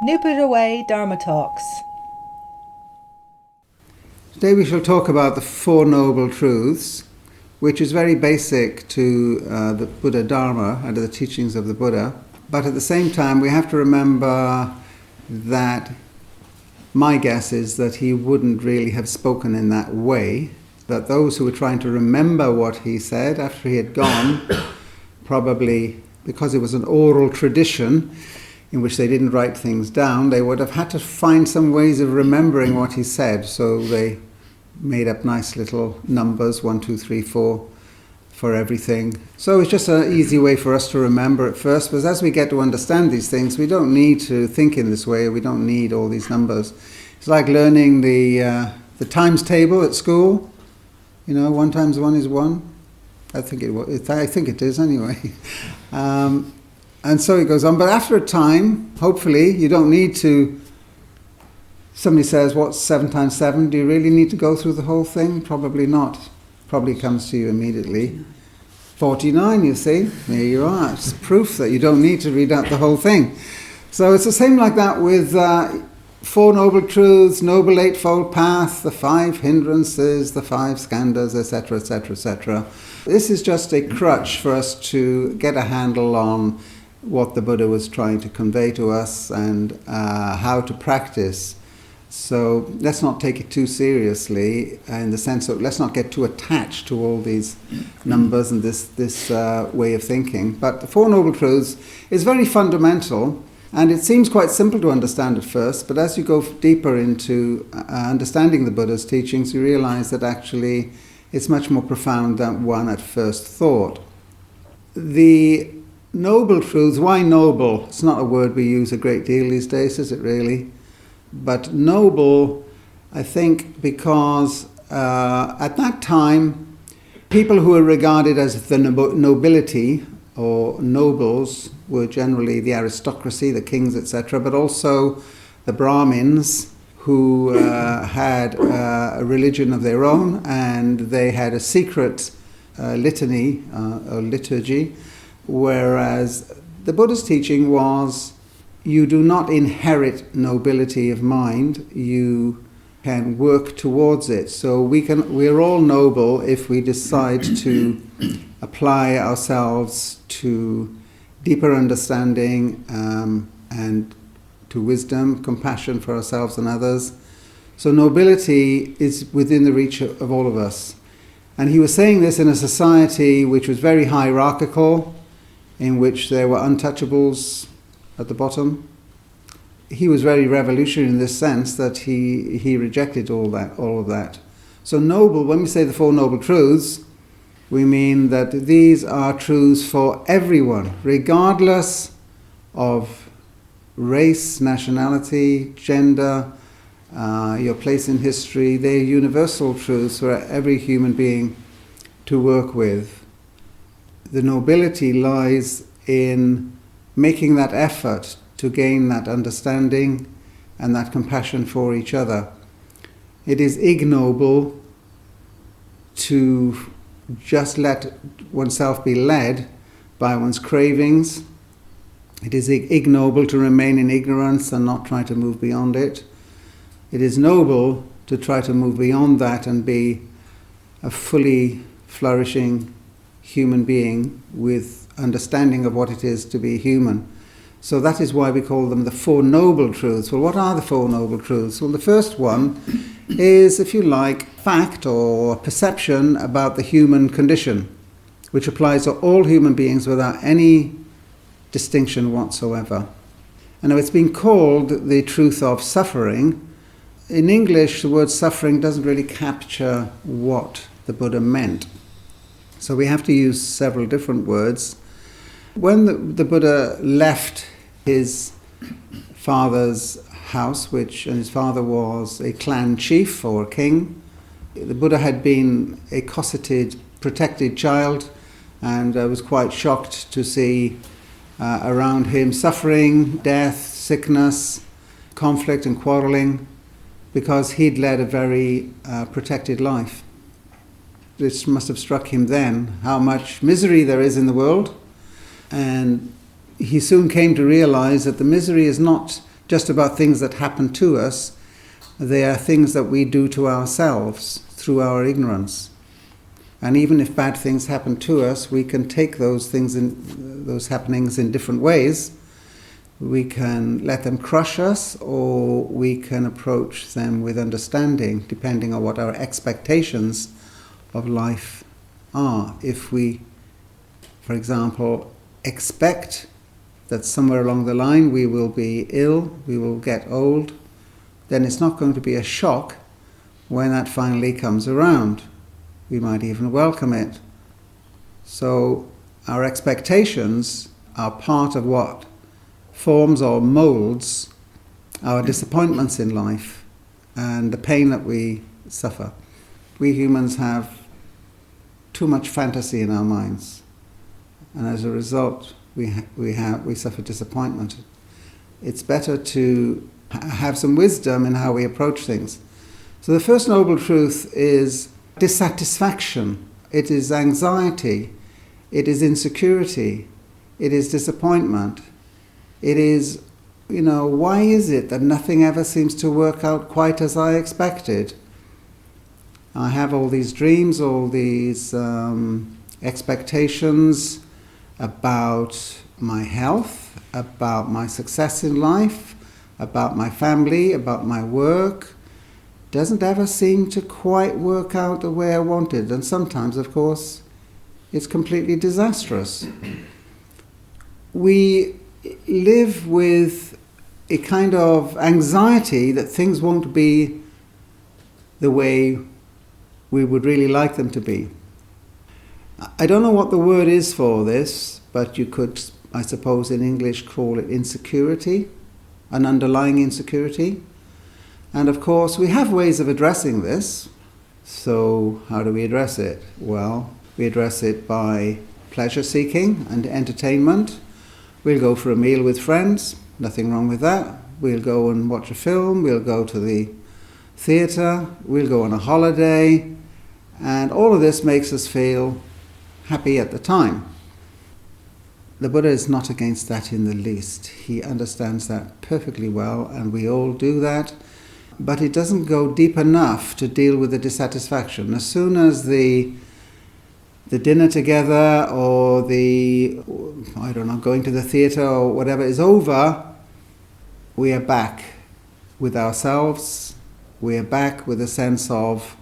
Nip it away, Dharma Talks. Today we shall talk about the Four Noble Truths, which is very basic to the Buddha Dharma and the teachings of the Buddha. But at the same time, we have to remember that my guess is that he wouldn't really have spoken in that way, that those who were trying to remember what he said after he had gone, probably because it was an oral tradition in which they didn't write things down, they would have had to find some ways of remembering what he said. So they made up nice little numbers, 1, 2, 3, 4, for everything. So it's just an easy way for us to remember at first, but as we get to understand these things, we don't need to think in this way, we don't need all these numbers. It's like learning the times table at school. 1 times 1 is 1. I think it is anyway. And so it goes on. But after a time, hopefully, you don't need to... Somebody says, what's 7 times 7? Do you really need to go through the whole thing? Probably not. Probably comes to you immediately. 49, you see. There you are. It's proof that you don't need to read out the whole thing. So it's the same like that with Four Noble Truths, Noble Eightfold Path, the 5 hindrances, the 5 skandhas, etc., etc., etc. This is just a crutch for us to get a handle on what the Buddha was trying to convey to us and how to practice. So let's not take it too seriously in the sense of let's not get too attached to all these numbers and this way of thinking. But the Four Noble Truths is very fundamental, and it seems quite simple to understand at first, but as you go deeper into understanding the Buddha's teachings, you realize that actually it's much more profound than one at first thought. The Noble Truths, why noble? It's not a word we use a great deal these days, is it really? But noble, I think, because at that time, people who were regarded as the nobility or nobles were generally the aristocracy, the kings, etc., but also the Brahmins who had a religion of their own, and they had a secret litany or liturgy, whereas the Buddha's teaching was you do not inherit nobility of mind, you can work towards it. So we're all noble if we decide to apply ourselves to deeper understanding and to wisdom, compassion for ourselves and others. So nobility is within the reach of all of us. And he was saying this in a society which was very hierarchical, in which there were untouchables at the bottom. He was very revolutionary in this sense that he rejected all of that. So noble, when we say the Four Noble Truths, we mean that these are truths for everyone, regardless of race, nationality, gender, your place in history. They're universal truths for every human being to work with. The nobility lies in making that effort to gain that understanding and that compassion for each other. It is ignoble to just let oneself be led by one's cravings. It is ignoble to remain in ignorance and not try to move beyond it. It is noble to try to move beyond that and be a fully flourishing human being with understanding of what it is to be human. So that is why we call them the Four Noble Truths. Well, what are the Four Noble Truths? Well, the first one is, if you like, fact or perception about the human condition, which applies to all human beings without any distinction whatsoever. And now it's been called the truth of suffering. In English, the word suffering doesn't really capture what the Buddha meant. So we have to use several different words. When the Buddha left his father's house, and his father was a clan chief or a king, the Buddha had been a cosseted, protected child, and was quite shocked to see around him suffering, death, sickness, conflict and quarreling, because he'd led a very protected life. This must have struck him then, how much misery there is in the world. And he soon came to realize that the misery is not just about things that happen to us. They are things that we do to ourselves through our ignorance. And even if bad things happen to us, we can take those happenings in different ways. We can let them crush us, or we can approach them with understanding, depending on what our expectations of life are. If we, for example, expect that somewhere along the line we will be ill, we will get old, then it's not going to be a shock when that finally comes around. We might even welcome it. So our expectations are part of what forms or molds our disappointments in life and the pain that we suffer. We humans have too much fantasy in our minds, and as a result we suffer disappointment. It's better to have some wisdom in how we approach things. So the first noble truth is dissatisfaction. It is anxiety. It is insecurity. It is disappointment. It is, why is it that nothing ever seems to work out quite as I expected? I have all these dreams, all these expectations about my health, about my success in life, about my family, about my work. Doesn't ever seem to quite work out the way I wanted. And sometimes, of course, it's completely disastrous. We live with a kind of anxiety that things won't be the way we would really like them to be. I don't know what the word is for this, but you could, I suppose in English, call it insecurity, an underlying insecurity. And of course, we have ways of addressing this. So how do we address it? Well, we address it by pleasure seeking and entertainment. We'll go for a meal with friends, nothing wrong with that. We'll go and watch a film, we'll go to the theatre, we'll go on a holiday, and all of this makes us feel happy at the time. The Buddha is not against that in the least. He understands that perfectly well, and we all do that. But it doesn't go deep enough to deal with the dissatisfaction. As soon as the dinner together or going to the theatre or whatever is over, we are back with ourselves. We are back with a sense of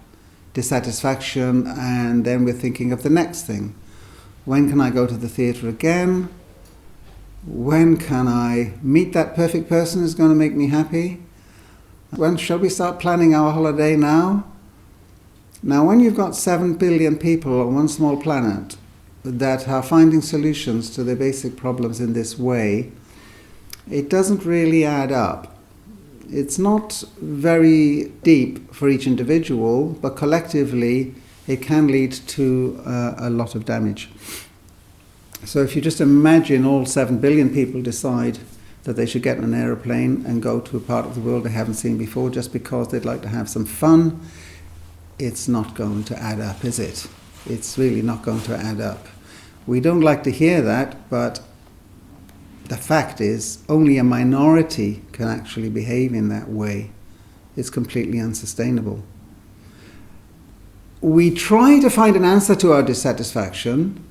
dissatisfaction, and then we're thinking of the next thing. When can I go to the theatre again? When can I meet that perfect person who's going to make me happy? When shall we start planning our holiday now? Now, when you've got 7 billion people on one small planet that are finding solutions to their basic problems in this way, it doesn't really add up. It's not very deep for each individual, but collectively it can lead to a lot of damage. So if you just imagine all 7 billion people decide that they should get on an aeroplane and go to a part of the world they haven't seen before just because they'd like to have some fun, it's not going to add up, is it? It's really not going to add up. We don't like to hear that, but the fact is only a minority can actually behave in that way. It's completely unsustainable. We try to find an answer to our dissatisfaction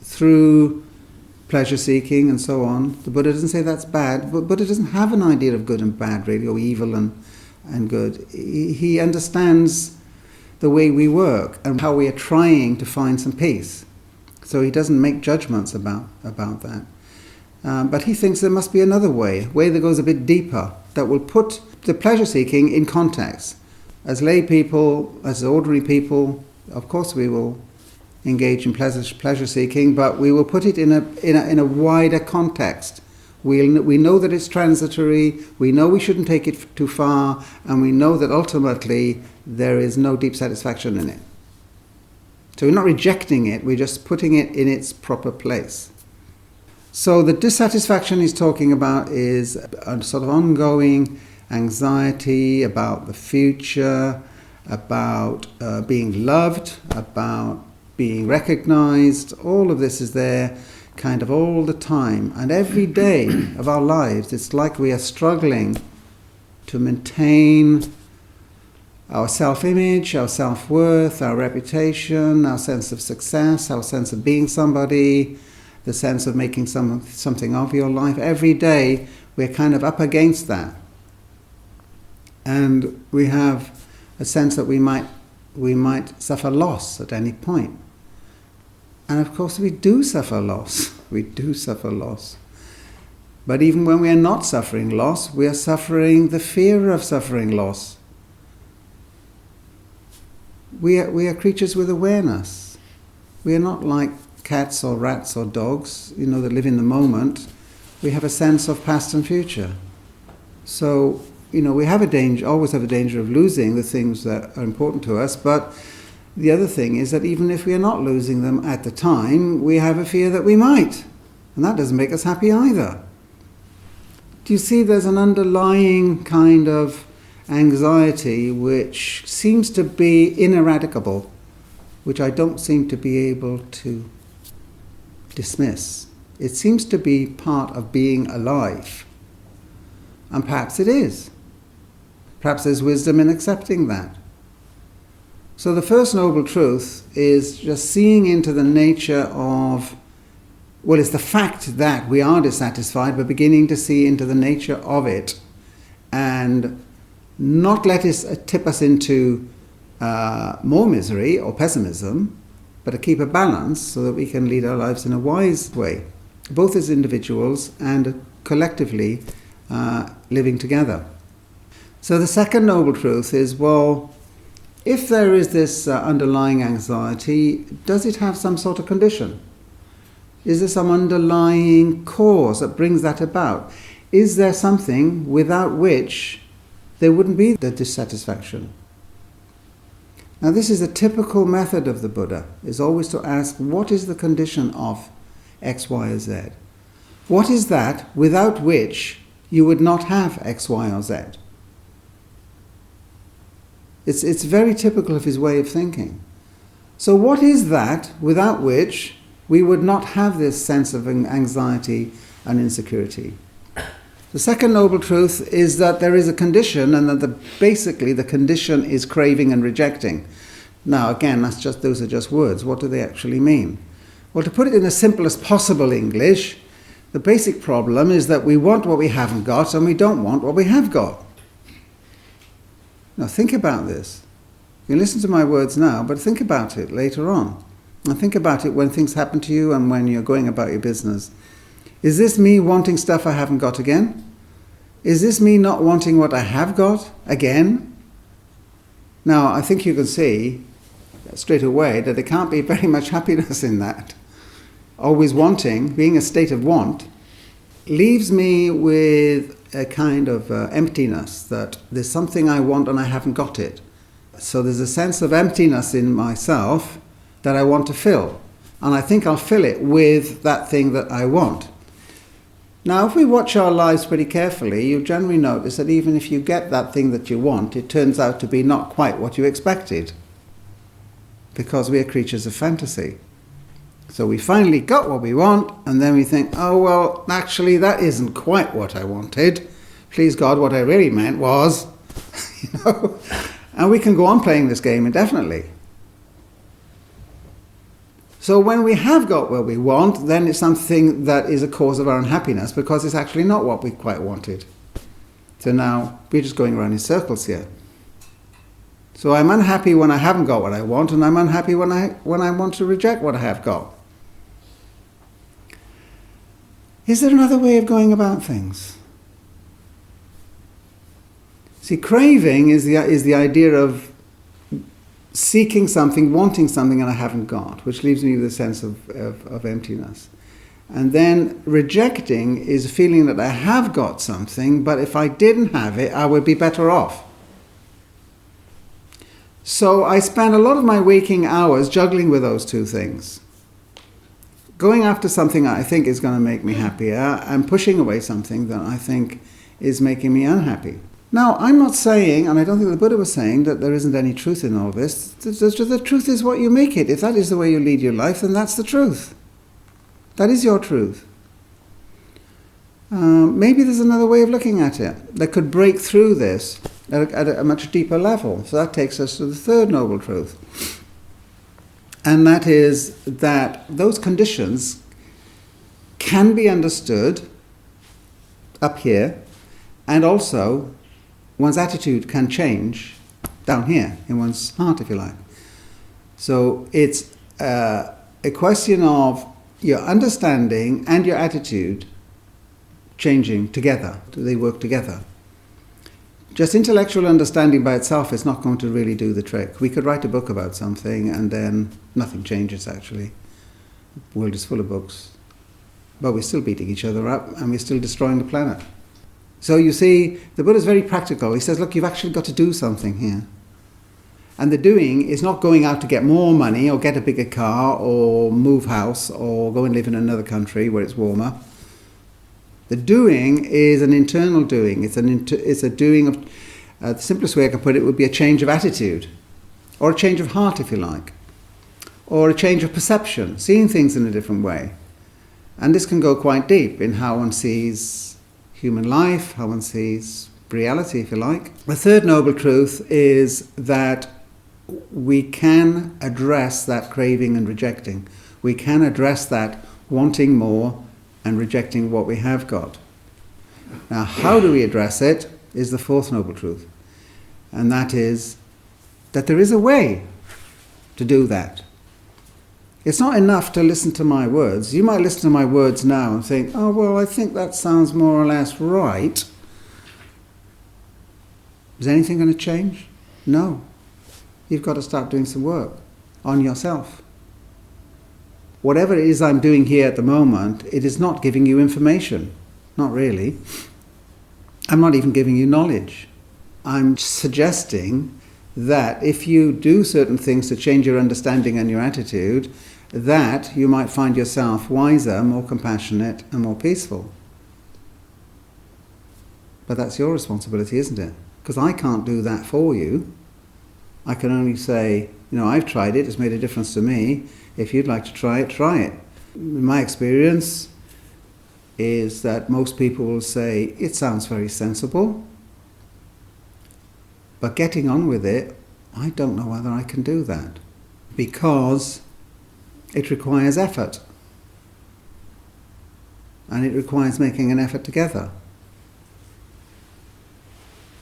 through pleasure seeking and so on. The Buddha doesn't say that's bad, but Buddha doesn't have an idea of good and bad really, or evil and good. He understands the way we work and how we are trying to find some peace. So he doesn't make judgments about that. But he thinks there must be another way, a way that goes a bit deeper, that will put the pleasure seeking in context. As lay people, as ordinary people, of course we will engage in pleasure seeking, but we will put it in a wider context. We know that it's transitory, we know we shouldn't take it too far, and we know that ultimately there is no deep satisfaction in it. So we're not rejecting it, we're just putting it in its proper place. So the dissatisfaction he's talking about is a sort of ongoing anxiety about the future, about being loved, about being recognized. All of this is there kind of all the time. And every day of our lives, it's like we are struggling to maintain our self-image, our self-worth, our reputation, our sense of success, our sense of being somebody, the sense of making something of your life. Every day we're kind of up against that. And we have a sense that we might suffer loss at any point. And of course we do suffer loss. We do suffer loss. But even when we are not suffering loss, we are suffering the fear of suffering loss. We are creatures with awareness. We are not like cats or rats or dogs, that live in the moment. We have a sense of past and future. So, we always have a danger of losing the things that are important to us, but the other thing is that even if we are not losing them at the time, we have a fear that we might. And that doesn't make us happy either. Do you see there's an underlying kind of anxiety which seems to be ineradicable, which I don't seem to be able to dismiss. It seems to be part of being alive. And perhaps it is. Perhaps there's wisdom in accepting that. So the first noble truth is just seeing into the nature of, it's the fact that we are dissatisfied, but beginning to see into the nature of it and not let it tip us into more misery or pessimism, but to keep a balance so that we can lead our lives in a wise way, both as individuals and collectively living together. So the second noble truth is, if there is this underlying anxiety, does it have some sort of condition? Is there some underlying cause that brings that about? Is there something without which there wouldn't be the dissatisfaction? Now this is a typical method of the Buddha, is always to ask, what is the condition of X, Y, or Z? What is that without which you would not have X, Y, or Z? It's very typical of his way of thinking. So what is that without which we would not have this sense of anxiety and insecurity? The second noble truth is that there is a condition, and that basically the condition is craving and rejecting. Now again, those are just words. What do they actually mean? Well, to put it in the simplest possible English, the basic problem is that we want what we haven't got and we don't want what we have got. Now think about this. You listen to my words now, but think about it later on. And think about it when things happen to you and when you're going about your business. Is this me wanting stuff I haven't got again? Is this me not wanting what I have got again? Now, I think you can see straight away that there can't be very much happiness in that. Always wanting, being a state of want, leaves me with a kind of emptiness, that there's something I want and I haven't got it. So there's a sense of emptiness in myself that I want to fill. And I think I'll fill it with that thing that I want. Now, if we watch our lives pretty carefully, you'll generally notice that even if you get that thing that you want, it turns out to be not quite what you expected. Because we are creatures of fantasy. So we finally got what we want, and then we think, actually that isn't quite what I wanted. Please God, what I really meant was, and we can go on playing this game indefinitely. So when we have got what we want, then it's something that is a cause of our unhappiness, because it's actually not what we quite wanted. So now we're just going around in circles here. So I'm unhappy when I haven't got what I want, and I'm unhappy when I want to reject what I have got. Is there another way of going about things? See, craving is the idea of seeking something, wanting something, and I haven't got, which leaves me with a sense of emptiness. And then rejecting is a feeling that I have got something, but if I didn't have it, I would be better off. So I spend a lot of my waking hours juggling with those two things. Going after something I think is going to make me happier, and pushing away something that I think is making me unhappy. Now, I'm not saying, and I don't think the Buddha was saying, that there isn't any truth in all this. The truth is what you make it. If that is the way you lead your life, then that's the truth. That is your truth. Maybe there's another way of looking at it that could break through this at a much deeper level. So that takes us to the third noble truth. And that is that those conditions can be understood up here, and also one's attitude can change down here in one's heart, if you like. So it's a question of your understanding and your attitude changing together. Do they work together? Just intellectual understanding by itself is not going to really do the trick. We could write a book about something and then nothing changes, actually. The world is full of books. But we're still beating each other up and we're still destroying the planet. So you see, the Buddha's very practical. He says, look, you've actually got to do something here. And the doing is not going out to get more money or get a bigger car or move house or go and live in another country where it's warmer. The doing is an internal doing. It's a doing of, the simplest way I can put it would be a change of attitude, or a change of heart, if you like, or a change of perception, seeing things in a different way. And this can go quite deep in how one sees human life, how one sees reality, if you like. The third noble truth is that we can address that craving and rejecting. We can address that wanting more and rejecting what we have got. Now, how do we address it is the fourth noble truth. And that is that there is a way to do that. It's not enough to listen to my words. You might listen to my words now and think, oh, well, I think that sounds more or less right. Is anything going to change? No. You've got to start doing some work on yourself. Whatever it is I'm doing here at the moment, it is not giving you information. Not really. I'm not even giving you knowledge. I'm suggesting that if you do certain things to change your understanding and your attitude, that you might find yourself wiser, more compassionate, and more peaceful. But that's your responsibility, isn't it? Because I can't do that for you. I can only say, I've tried it, it's made a difference to me. If you'd like to try it, try it. My experience is that most people will say, it sounds very sensible, but getting on with it, I don't know whether I can do that, because it requires effort. And it requires making an effort together.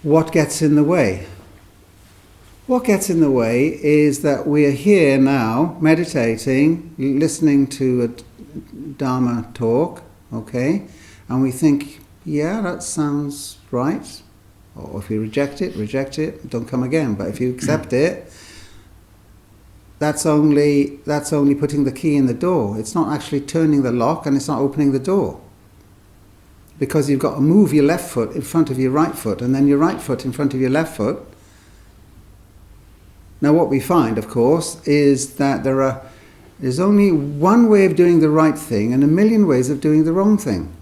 What gets in the way? What gets in the way is that we are here now, meditating, listening to a Dharma talk, okay? And we think, yeah, that sounds right. Or if we reject it, don't come again. But if you accept it, that's only putting the key in the door. It's not actually turning the lock, and it's not opening the door. Because you've got to move your left foot in front of your right foot, and then your right foot in front of your left foot. Now what we find, of course, is that there's only one way of doing the right thing and a million ways of doing the wrong thing.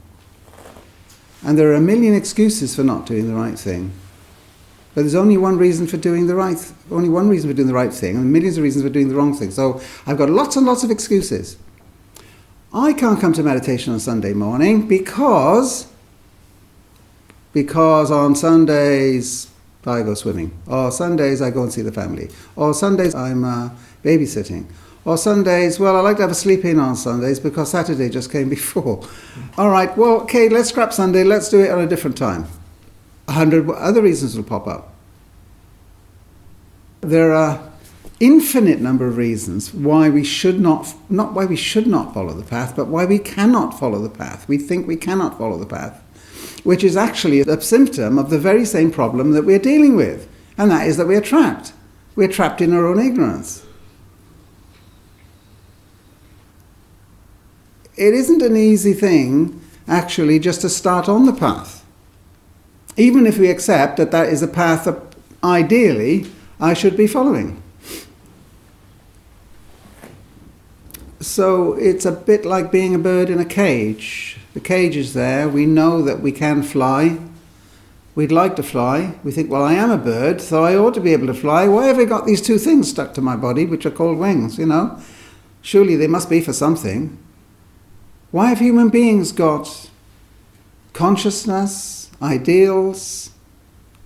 And there are a million excuses for not doing the right thing. But there's only one reason for doing the right thing, and millions of reasons for doing the wrong thing. So I've got lots and lots of excuses. I can't come to meditation on Sunday morning because on Sundays I go swimming, or Sundays I go and see the family, or Sundays I'm babysitting, or Sundays, well, I like to have a sleep in on Sundays because Saturday just came before. All right, well, okay, let's scrap Sunday, let's do it at a different time. 100 other reasons will pop up. There are infinite number of reasons why we should not why we should not follow the path, but why we cannot follow the path. We think we cannot follow the path, which is actually a symptom of the very same problem that we're dealing with, and that is that we're trapped. We're trapped in our own ignorance. It isn't an easy thing, actually, just to start on the path. Even if we accept that that is a path that, ideally, I should be following. So it's a bit like being a bird in a cage. The cage is there, we know that we can fly. We'd like to fly. We think, well, I am a bird, so I ought to be able to fly. Why have I got these two things stuck to my body, which are called wings, Surely they must be for something. Why have human beings got consciousness, ideals,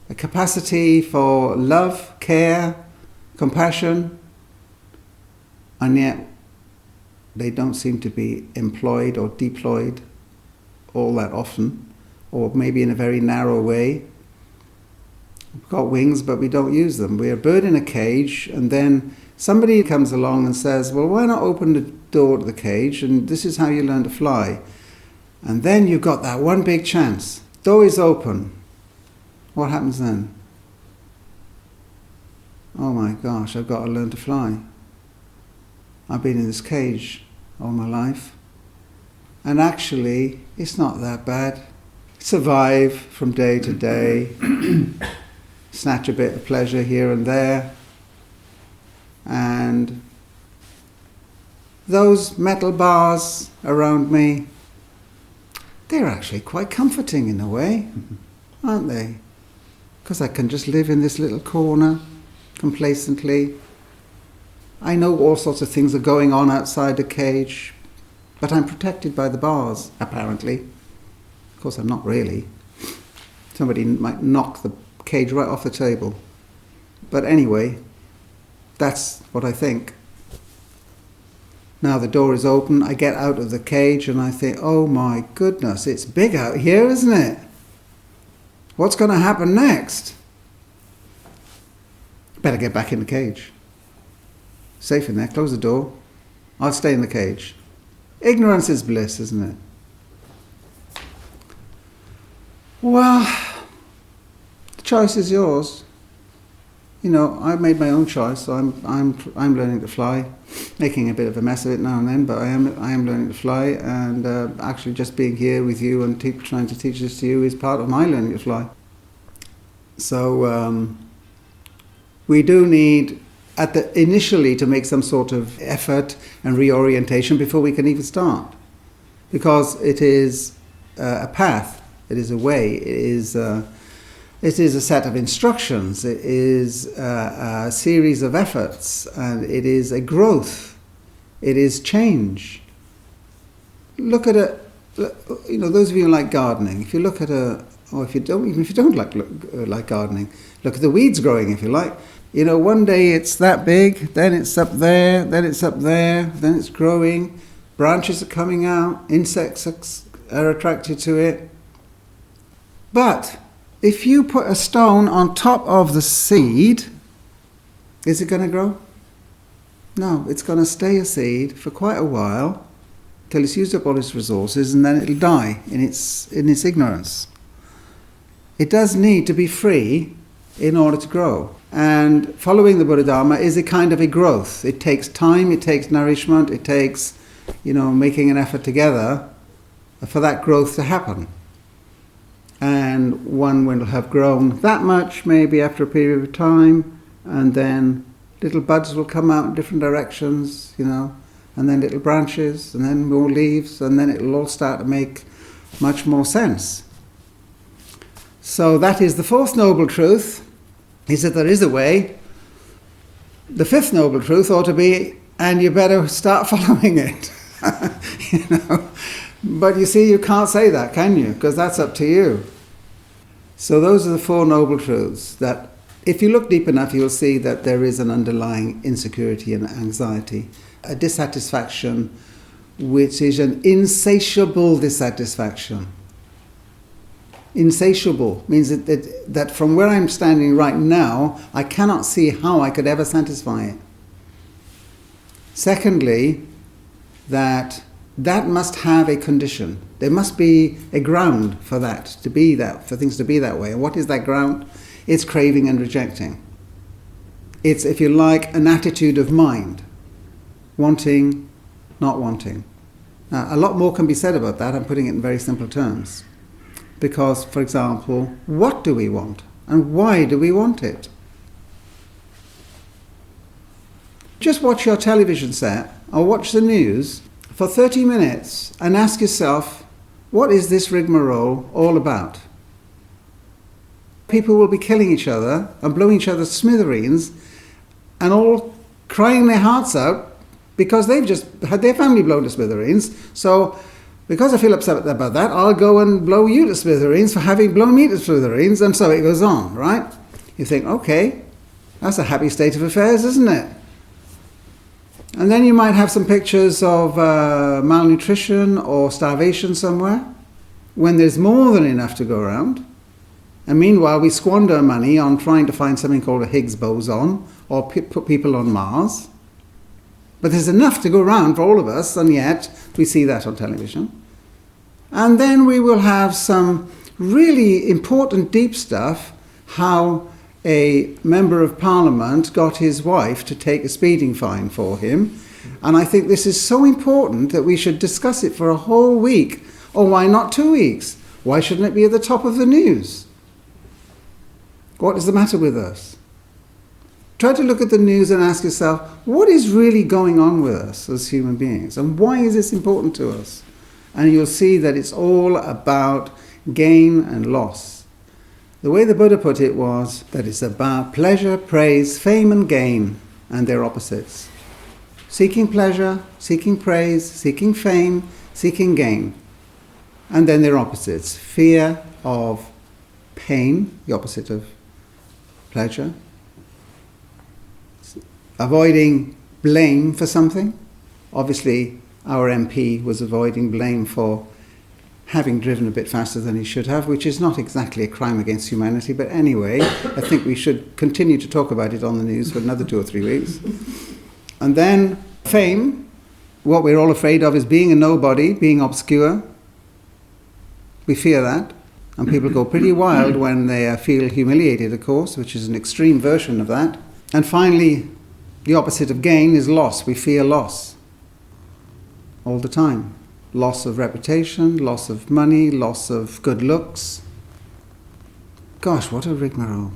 a capacity for love, care, compassion, and yet they don't seem to be employed or deployed all that often, or maybe in a very narrow way? We've got wings, but we don't use them. We're a bird in a cage, and then somebody comes along and says, well, why not open the door to the cage, and this is how you learn to fly. And then you've got that one big chance. Door is open. What happens then? Oh my gosh, I've got to learn to fly. I've been in this cage all my life. And actually, it's not that bad. Survive from day to day. Snatch a bit of pleasure here and there. And those metal bars around me, they're actually quite comforting in a way, aren't they? Because I can just live in this little corner complacently. I know all sorts of things are going on outside the cage, but I'm protected by the bars, apparently. Of course, I'm not really. Somebody might knock the cage right off the table. But anyway, that's what I think. Now the door is open, I get out of the cage and I think, oh my goodness, it's big out here, isn't it? What's going to happen next? Better get back in the cage. Safe in there, close the door. I'll stay in the cage. Ignorance is bliss, isn't it? Well, the choice is yours. You know, I've made my own choice, so I'm learning to fly, making a bit of a mess of it now and then, but I am learning to fly, and actually just being here with you and trying to teach this to you is part of my learning to fly. So we do need initially to make some sort of effort and reorientation before we can even start, because it is a path, it is a way, it is a set of instructions, it is a series of efforts, and it is a growth, it is change. Look at you know, those of you who like gardening, if you look at or if you don't, even if you don't like gardening, look at the weeds growing, if you like. You know, one day it's that big, then it's up there, then it's up there, then it's growing, branches are coming out, insects are attracted to it. But if you put a stone on top of the seed, is it going to grow? No, it's going to stay a seed for quite a while, till it's used up all its resources, and then it'll die in its ignorance. It does need to be free in order to grow. And following the Buddha Dharma is a kind of a growth. It takes time, it takes nourishment, it takes, you know, making an effort together for that growth to happen. And one will have grown that much maybe after a period of time, and then little buds will come out in different directions, you know, and then little branches, and then more leaves, and then it'll all start to make much more sense. So that is the fourth noble truth, is that there is a way. The fifth noble truth ought to be, and you better start following it. You know? But you see, you can't say that, can you? Because that's up to you. So those are the four noble truths that, if you look deep enough, you'll see that there is an underlying insecurity and anxiety, a dissatisfaction, which is an insatiable dissatisfaction. Insatiable means that from where I'm standing right now, I cannot see how I could ever satisfy it. Secondly, that must have a condition. There must be a ground for that, for things to be that way. And what is that ground? It's craving and rejecting. It's, if you like, an attitude of mind. Wanting, not wanting. Now, a lot more can be said about that. I'm putting it in very simple terms. Because, for example, what do we want? And why do we want it? Just watch your television set or watch the news for 30 minutes and ask yourself, what is this rigmarole all about? People will be killing each other and blowing each other to smithereens and all crying their hearts out because they've just had their family blown to smithereens. So Because I feel upset about that, I'll go and blow you to smithereens for having blown me to smithereens, and so it goes on, right? You think, okay, that's a happy state of affairs, isn't it? And then you might have some pictures of malnutrition or starvation somewhere, when there's more than enough to go around. And meanwhile, we squander money on trying to find something called a Higgs boson, or put people on Mars. But there's enough to go around for all of us, and yet we see that on television. And then we will have some really important deep stuff, how a member of parliament got his wife to take a speeding fine for him. And I think this is so important that we should discuss it for a whole week. Or why not 2 weeks? Why shouldn't it be at the top of the news? What is the matter with us? Try to look at the news and ask yourself, what is really going on with us as human beings? And why is this important to us? And you'll see that it's all about gain and loss. The way the Buddha put it was that it's about pleasure, praise, fame and gain, and their opposites. Seeking pleasure, seeking praise, seeking fame, seeking gain. And then their opposites. Fear of pain, the opposite of pleasure. Avoiding blame for something. Obviously, our MP was avoiding blame for having driven a bit faster than he should have, which is not exactly a crime against humanity, but anyway, I think we should continue to talk about it on the news for another 2 or 3 weeks. And then fame, what we're all afraid of is being a nobody, being obscure. We fear that, and people go pretty wild when they feel humiliated, of course, which is an extreme version of that. And finally, the opposite of gain is loss. We fear loss all the time. Loss of reputation, loss of money, loss of good looks. Gosh, what a rigmarole.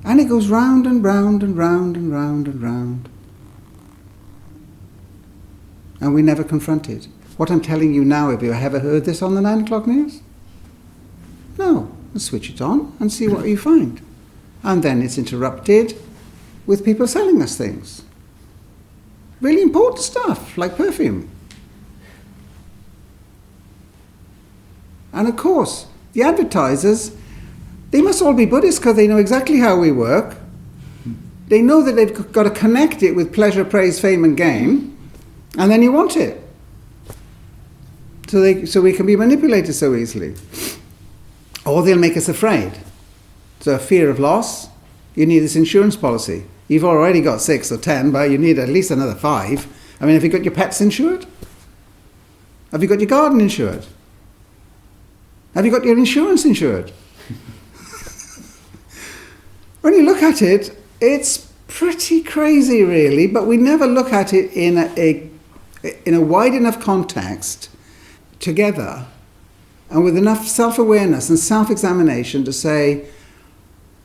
And it goes round and round and round and round and round. And we never confront it. What I'm telling you now, have you ever heard this on the 9 o'clock news? No. Let's switch it on and see what you find. And then it's interrupted with people selling us things. Really important stuff, like perfume. And of course, the advertisers, they must all be Buddhists because they know exactly how we work. They know that they've got to connect it with pleasure, praise, fame and gain, and then you want it. So we can be manipulated so easily. Or they'll make us afraid. So fear of loss, you need this insurance policy. You've already got 6 or 10, but you need at least another 5. I mean, have you got your pets insured? Have you got your garden insured? Have you got your insurance insured? When you look at it, it's pretty crazy, really, but we never look at it in a wide enough context together and with enough self-awareness and self-examination to say,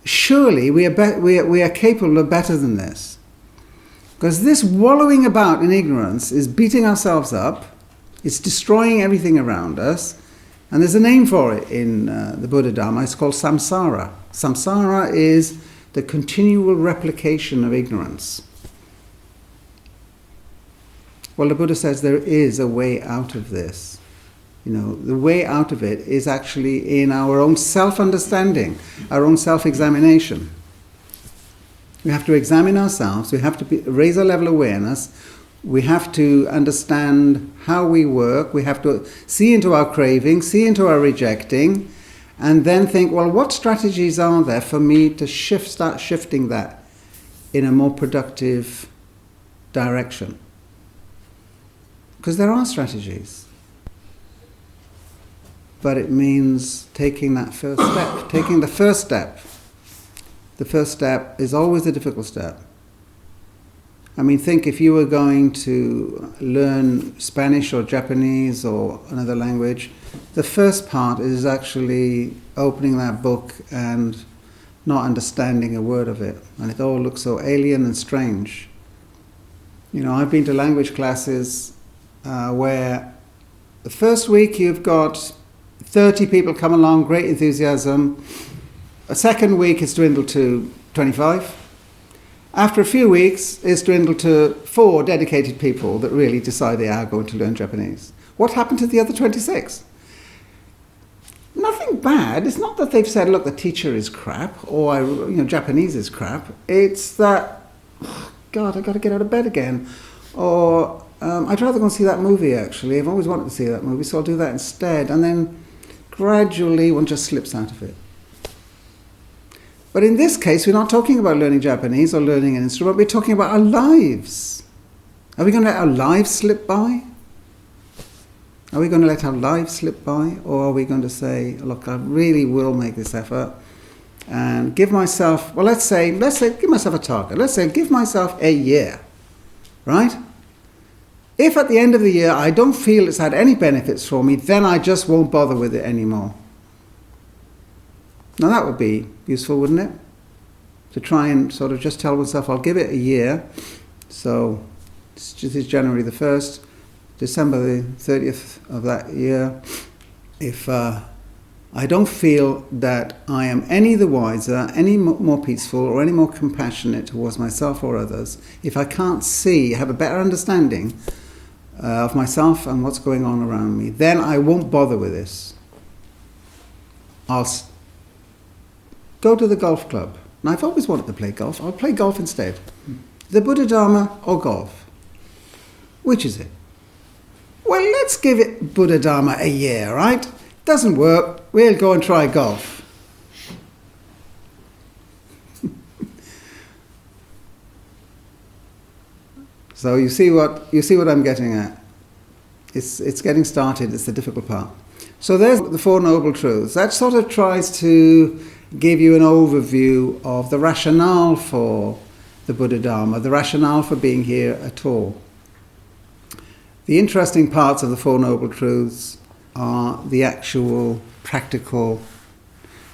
surely we are capable of better than this. Because this wallowing about in ignorance is beating ourselves up, it's destroying everything around us, and there's a name for it in the Buddha Dharma. It's called samsara. Samsara is the continual replication of ignorance. Well, the Buddha says there is a way out of this. You know, the way out of it is actually in our own self-understanding, our own self-examination. We have to examine ourselves, we have to raise our level of awareness, we have to understand how we work, we have to see into our craving, see into our rejecting, and then think, well, what strategies are there for me to start shifting that in a more productive direction? Because there are strategies. But it means taking that first step, taking the first step. The first step is always a difficult step. I mean, think if you were going to learn Spanish or Japanese or another language, the first part is actually opening that book and not understanding a word of it. And it all looks so alien and strange. You know, I've been to language classes where the first week you've got 30 people come along, great enthusiasm. A second week it's dwindled to 25. After a few weeks, it's dwindled to 4 dedicated people that really decide they are going to learn Japanese. What happened to the other 26? Nothing bad. It's not that they've said, look, the teacher is crap, or Japanese is crap. It's that, oh, God, I've got to get out of bed again. Or I'd rather go and see that movie, actually. I've always wanted to see that movie, so I'll do that instead. And then gradually one just slips out of it. But in this case, we're not talking about learning Japanese or learning an instrument. We're talking about our lives. Are we going to let our lives slip by? Are we going to let our lives slip by? Or are we going to say, look, I really will make this effort and give myself, well, let's say, give myself a target. Let's say, give myself a year, right? If at the end of the year I don't feel it's had any benefits for me, then I just won't bother with it anymore. Now that would be useful, wouldn't it? To try and sort of just tell myself, I'll give it a year. So this is January the 1st, December the 30th of that year. If I don't feel that I am any the wiser, any more peaceful, or any more compassionate towards myself or others, if I can't have a better understanding of myself and what's going on around me, then I won't bother with this. I'll go to the golf club. Now, I've always wanted to play golf. I'll play golf instead. The Buddha Dharma or golf? Which is it? Well, let's give it Buddha Dharma a year, right? Doesn't work, we'll go and try golf. So you see what I'm getting at. It's getting started, it's the difficult part. So there's the Four Noble Truths. That sort of tries to give you an overview of the rationale for the Buddha Dharma, the rationale for being here at all. The interesting parts of the Four Noble Truths are the actual practical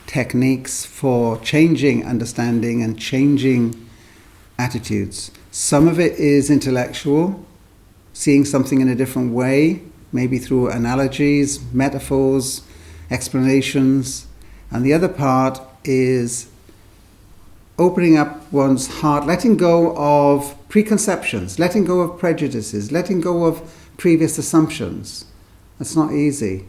techniques for changing understanding and changing attitudes. Some of it is intellectual, seeing something in a different way, maybe through analogies, metaphors, explanations. And the other part is opening up one's heart, letting go of preconceptions, letting go of prejudices, letting go of previous assumptions. That's not easy,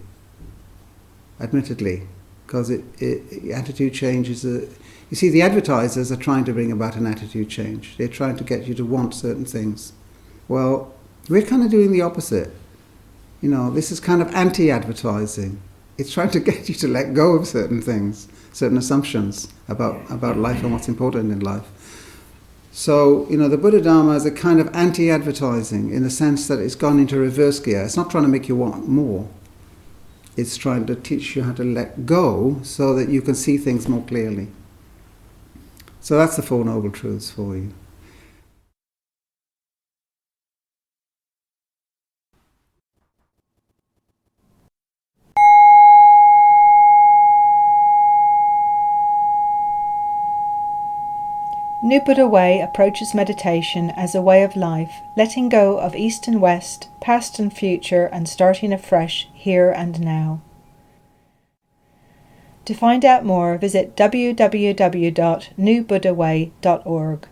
admittedly, because attitude change is you see, the advertisers are trying to bring about an attitude change. They're trying to get you to want certain things. Well, we're kind of doing the opposite. This is kind of anti-advertising. It's trying to get you to let go of certain things, certain assumptions about life and what's important in life. So, the Buddha Dharma is a kind of anti-advertising in the sense that it's gone into reverse gear. It's not trying to make you want more. It's trying to teach you how to let go so that you can see things more clearly. So that's the Four Noble Truths for you. New Buddha Way approaches meditation as a way of life, letting go of East and West, past and future, and starting afresh here and now. To find out more, visit www.newbuddhaway.org.